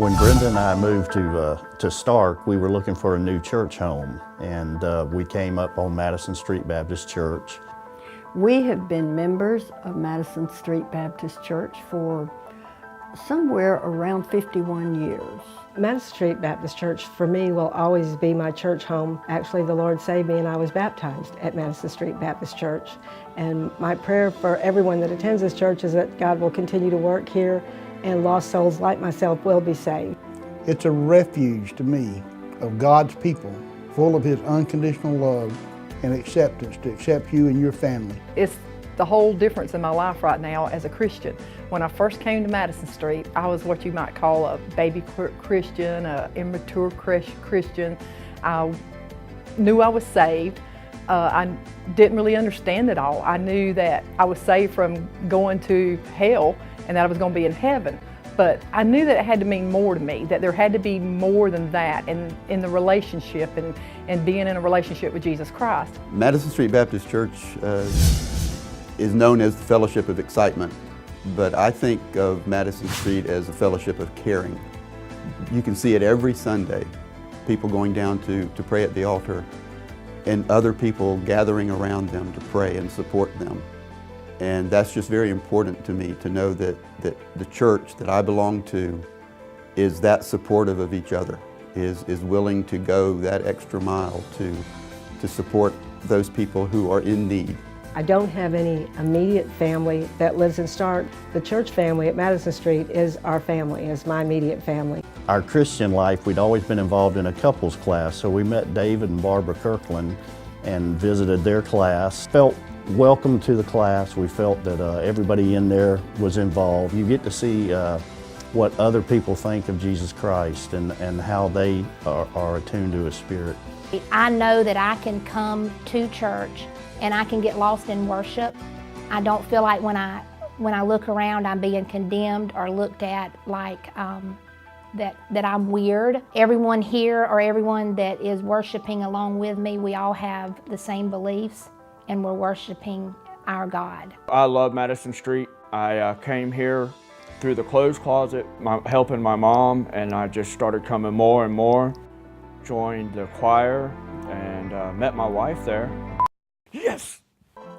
When Brenda and I moved to Stark, we were looking for a new church home, and we came up on Madison Street Baptist Church. We have been members of Madison Street Baptist Church for somewhere around 51 years. Madison Street Baptist Church, for me, will always be my church home. Actually, the Lord saved me and I was baptized at Madison Street Baptist Church. And my prayer for everyone that attends this church is that God will continue to work here and lost souls like myself will be saved. It's a refuge to me of God's people, full of His unconditional love and acceptance to accept you and your family. It's the whole difference in my life right now as a Christian. When I first came to Madison Street, I was what you might call a baby Christian, an immature Christian. I knew I was saved. I didn't really understand it all. I knew that I was saved from going to hell and that I was going to be in heaven. But I knew that it had to mean more to me, that there had to be more than that in the relationship and being in a relationship with Jesus Christ. Madison Street Baptist Church is known as the Fellowship of Excitement, but I think of Madison Street as a fellowship of caring. You can see it every Sunday, people going down to pray at the altar and other people gathering around them to pray and support them. And that's just very important to me, to know that the church that I belong to is that supportive of each other, is willing to go that extra mile to support those people who are in need. I don't have any immediate family that lives in Stark. The church family at Madison Street is our family, is my immediate family. Our Christian life, we'd always been involved in a couples class, so we met David and Barbara Kirkland and visited their class. Felt welcome to the class. We felt that everybody in there was involved. You get to see what other people think of Jesus Christ and how they are attuned to His Spirit. I know that I can come to church and I can get lost in worship. I don't feel like when I look around I'm being condemned or looked at like that I'm weird. Everyone here or everyone that is worshiping along with me, we all have the same beliefs and we're worshiping our God. I love Madison Street. I came here through the clothes closet, helping my mom, and I just started coming more and more. Joined the choir and met my wife there. Yes!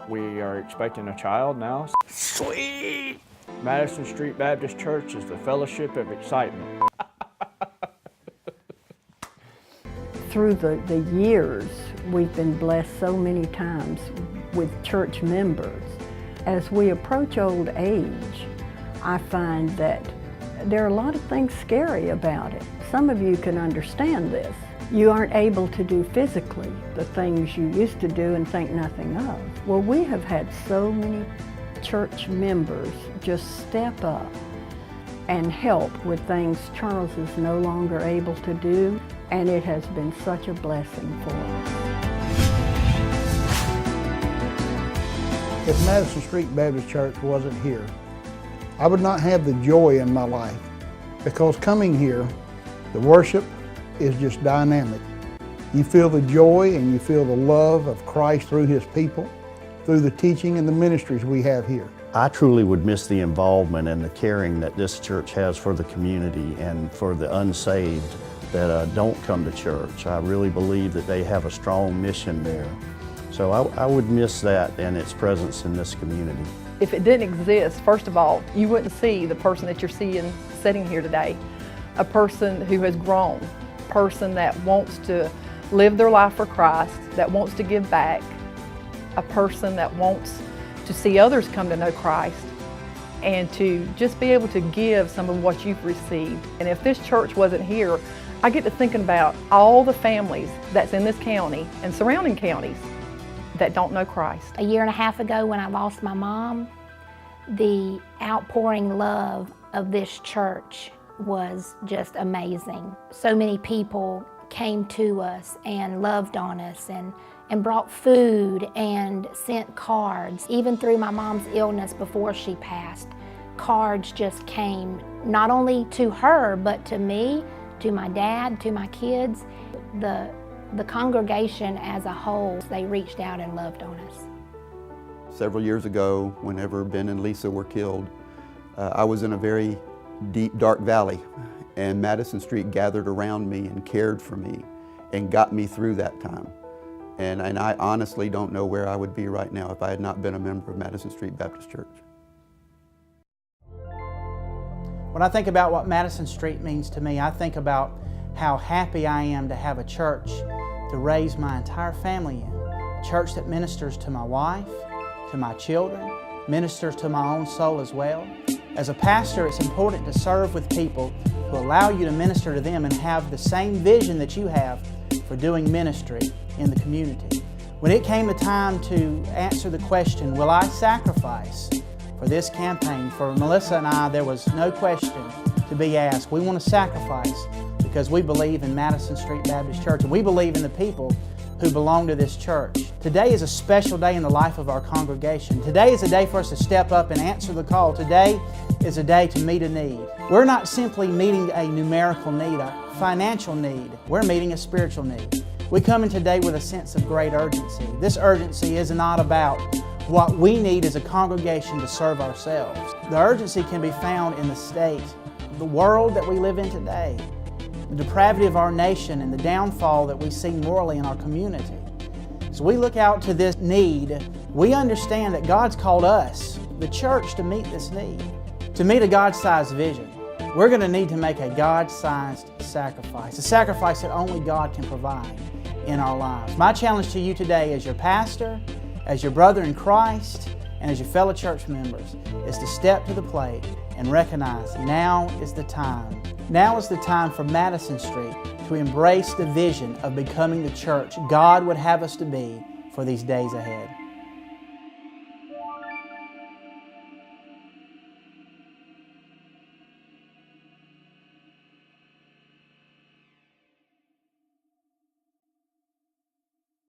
We are expecting a child now. Sweet! Madison Street Baptist Church is the Fellowship of Excitement. Through the years, we've been blessed so many times with church members. As we approach old age, I find that there are a lot of things scary about it. Some of you can understand this. You aren't able to do physically the things you used to do and think nothing of. Well, we have had so many church members just step up and help with things Charles is no longer able to do, and it has been such a blessing for us. If Madison Street Baptist Church wasn't here, I would not have the joy in my life, because coming here, the worship is just dynamic. You feel the joy and you feel the love of Christ through His people, through the teaching and the ministries we have here. I truly would miss the involvement and the caring that this church has for the community and for the unsaved that don't come to church. I really believe that they have a strong mission there. So I would miss that and its presence in this community. If it didn't exist, first of all, you wouldn't see the person that you're seeing sitting here today. A person who has grown, a person that wants to live their life for Christ, that wants to give back, a person that wants to see others come to know Christ and to just be able to give some of what you've received. And if this church wasn't here, I get to thinking about all the families that's in this county and surrounding counties that don't know Christ. A year and a half ago when I lost my mom, the outpouring love of this church was just amazing. So many people came to us and loved on us and brought food and sent cards. Even through my mom's illness before she passed, cards just came, not only to her, but to me, to my dad, to my kids. The congregation as a whole, they reached out and loved on us. Several years ago, whenever Ben and Lisa were killed, I was in a very deep, dark valley. And Madison Street gathered around me and cared for me and got me through that time. And I honestly don't know where I would be right now if I had not been a member of Madison Street Baptist Church. When I think about what Madison Street means to me, I think about how happy I am to have a church to raise my entire family in. A church that ministers to my wife, to my children, ministers to my own soul as well. As a pastor, it's important to serve with people who allow you to minister to them and have the same vision that you have for doing ministry in the community. When it came the time to answer the question, will I sacrifice for this campaign, for Melissa and I, there was no question to be asked. We want to sacrifice because we believe in Madison Street Baptist Church and we believe in the people who belong to this church. Today is a special day in the life of our congregation. Today is a day for us to step up and answer the call. Today is a day to meet a need. We're not simply meeting a numerical need, a financial need. We're meeting a spiritual need. We come in today with a sense of great urgency. This urgency is not about what we need as a congregation to serve ourselves. The urgency can be found in the state, the world that we live in today, the depravity of our nation and the downfall that we see morally in our community. As we look out to this need, we understand that God's called us, the church, to meet this need, to meet a God-sized vision. We're going to need to make a God-sized sacrifice, a sacrifice that only God can provide in our lives. My challenge to you today as your pastor, as your brother in Christ, and as your fellow church members, is to step to the plate and recognize now is the time. Now is the time for Madison Street to embrace the vision of becoming the church God would have us to be for these days ahead.